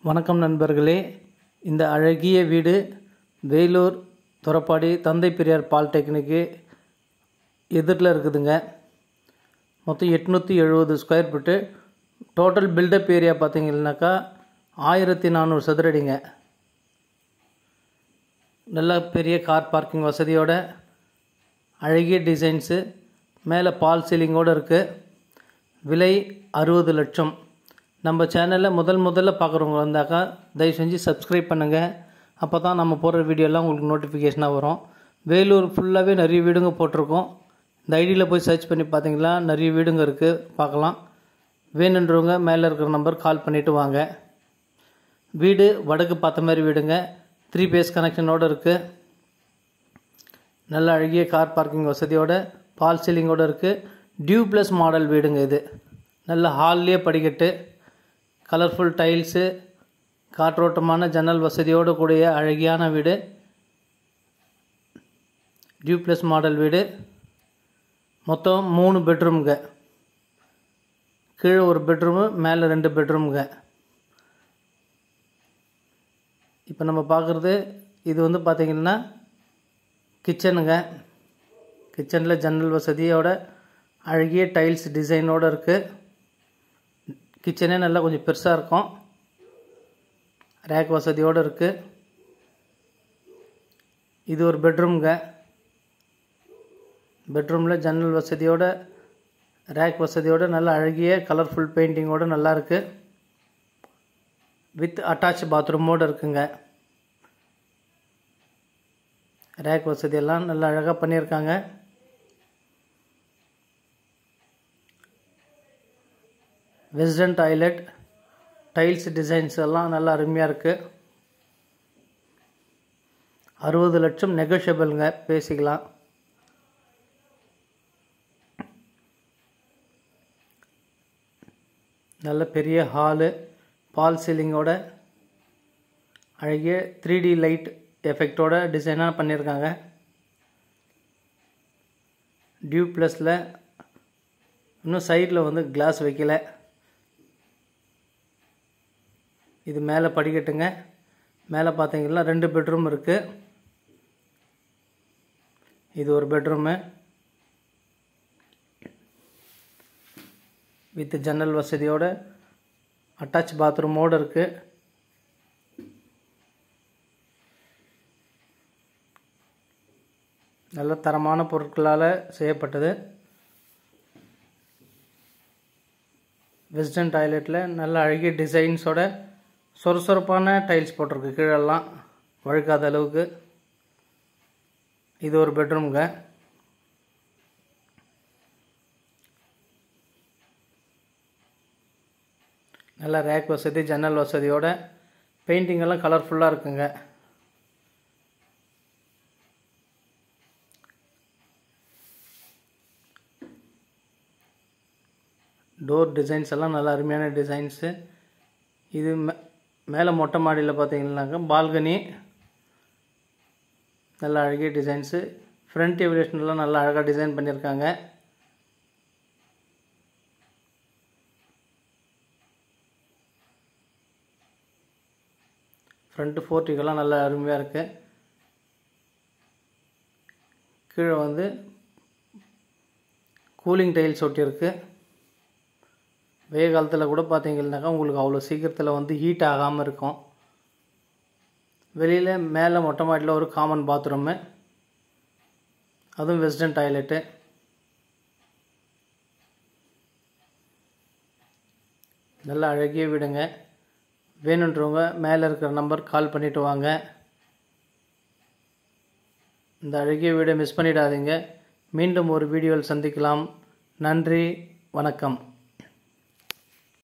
வணக்கம் நண்பர்களே. இந்த அழகிய வீடு வேலூர் தொரப்பாடி தந்தை பெரியார் பாலிடெக்னிக்கு எதிரில் இருக்குதுங்க. மொத்தம் 870 square feet. Total build up area பார்த்தீங்கன்னாக்கா 1400 சதுரடிங்க. நல்ல பெரிய கார் பார்க்கிங் வசதியோட அழகிய டிசைன்ஸு, மேலே பால் சீலிங்கோடு இருக்குது. விலை 60 லட்சம். நம்ம சேனலில் முதல்ல பார்க்குறவங்க வந்தாக்கா தயவு செஞ்சு சப்ஸ்கிரைப் பண்ணுங்கள். அப்போ தான் நம்ம போடுற வீடியோலாம் உங்களுக்கு நோட்டிஃபிகேஷனாக வரும். வேலூர் ஃபுல்லாகவே நிறைய வீடுங்க போட்டிருக்கோம். இந்த ஐடியில் போய் சர்ச் பண்ணி பார்த்தீங்களா நிறைய வீடுங்க இருக்குது, பார்க்கலாம். வேணுன்றவங்க மேலே இருக்கிற நம்பர் கால் பண்ணிவிட்டு வாங்க. வீடு வடக்கு பார்த்த மாதிரி வீடுங்க. 3 பேஸ் கனெக்ஷனோடு இருக்குது. நல்ல அழகிய கார் பார்க்கிங் வசதியோட பால் சீலிங்கோடு இருக்குது. டியூப்ளஸ் மாடல் வீடுங்க இது. நல்ல ஹால்லேயே படிக்கட்டு, கலர்ஃபுல் டைல்ஸு, காற்றோட்டமான ஜன்னல் வசதியோடு கூடிய அழகியான வீடு. டியூப்ளஸ் மாடல் வீடு. மொத்தம் 3 பெட்ரூம்ங்க. கீழே ஒரு பெட்ரூமு, மேலே 2 பெட்ரூம்ங்க. இப்போ நம்ம பார்க்குறது இது வந்து பார்த்திங்கன்னா கிச்சனுங்க. கிச்சனில் ஜன்னல் வசதியோட அழகிய டைல்ஸ் டிசைனோடு இருக்குது. கிச்சனே நல்லா கொஞ்சம் பெருசாக இருக்கும். ரேக் வசதியோடு இருக்குது. இது ஒரு பெட்ரூம்ங்க. பெட்ரூமில் ஜன்னல் வசதியோட ரேக் வசதியோடு நல்ல அழகிய கலர்ஃபுல் பெயிண்டிங்கோடு நல்லா இருக்குது. வித் அட்டாச் பாத்ரூமோடு இருக்குங்க. ரேக் வசதியெல்லாம் நல்லா அழகாக பண்ணியிருக்காங்க. வெஸ்டர்ன் டாய்லெட், டைல்ஸ் டிசைன்ஸ் எல்லாம் நல்லா அருமையாக இருக்குது. 60 லட்சம் நெகோஷியபிள்ங்க, பேசிக்கலாம். நல்ல பெரிய ஹாலு, பால் சீலிங்கோட அழகிய 3D லைட் எஃபெக்டோட டிசைனாக பண்ணியிருக்காங்க. டியூப்ளஸில் இன்னும் சைடில் வந்து கிளாஸ் வைக்கல. இது மேலே படிக்கட்டுங்க. மேலே பார்த்தீங்கன்னா 2 பெட்ரூம் இருக்குது. இது ஒரு பெட்ரூமு வித் ஜன்னல் வசதியோட அட்டாச் பாத்ரூமோடு இருக்குது. நல்ல தரமான பொருட்களால் செய்யப்பட்டது. வெஸ்டர்ன் டாய்லெட்டில் நல்ல அழகிய டிசைன்ஸோட சொரசொரப்பான டைல்ஸ் போட்டிருக்கு. கீழெல்லாம் வழுக்காத அளவுக்கு. இது ஒரு பெட்ரூம்ங்க. நல்ல ரேக் வசதி, ஜன்னல் வசதியோட பெயிண்டிங் எல்லாம் கலர்ஃபுல்லாக இருக்குங்க. டோர் டிசைன்ஸ் எல்லாம் நல்ல அருமையான டிசைன்ஸு. இது மேலே மொட்டை மாடியில் பார்த்தீங்கன்னாக்கா பால்கனி, நல்ல அழகிய டிசைன்ஸு. ஃப்ரண்ட் எலிவேஷன்லாம் நல்லா அழகாக டிசைன் பண்ணியிருக்காங்க. ஃப்ரண்ட்டு போர்ட்டிக்கெல்லாம் நல்லா அருமையாக இருக்குது. கீழே வந்து கூலிங் டைல்ஸ் ஒட்டியிருக்கு. வெயில் காலத்தில் கூட பார்த்தீங்கன்னாக்கா உங்களுக்கு அவ்வளோ சீக்கிரத்தில் வந்து ஹீட் ஆகாமல் இருக்கும். வெளியில் மேலே மொட்டை மாடியில் ஒரு காமன் பாத்ரூமு, அதுவும் வெஸ்டர்ன் டாய்லெட்டு. நல்ல அழகிய வீடுங்க. வேணுன்றவங்க மேலே இருக்கிற நம்பர் கால் பண்ணிவிட்டு வாங்க. இந்த அழகிய வீடை மிஸ் பண்ணிடாதீங்க. மீண்டும் ஒரு வீடியோவில் சந்திக்கலாம். நன்றி, வணக்கம்.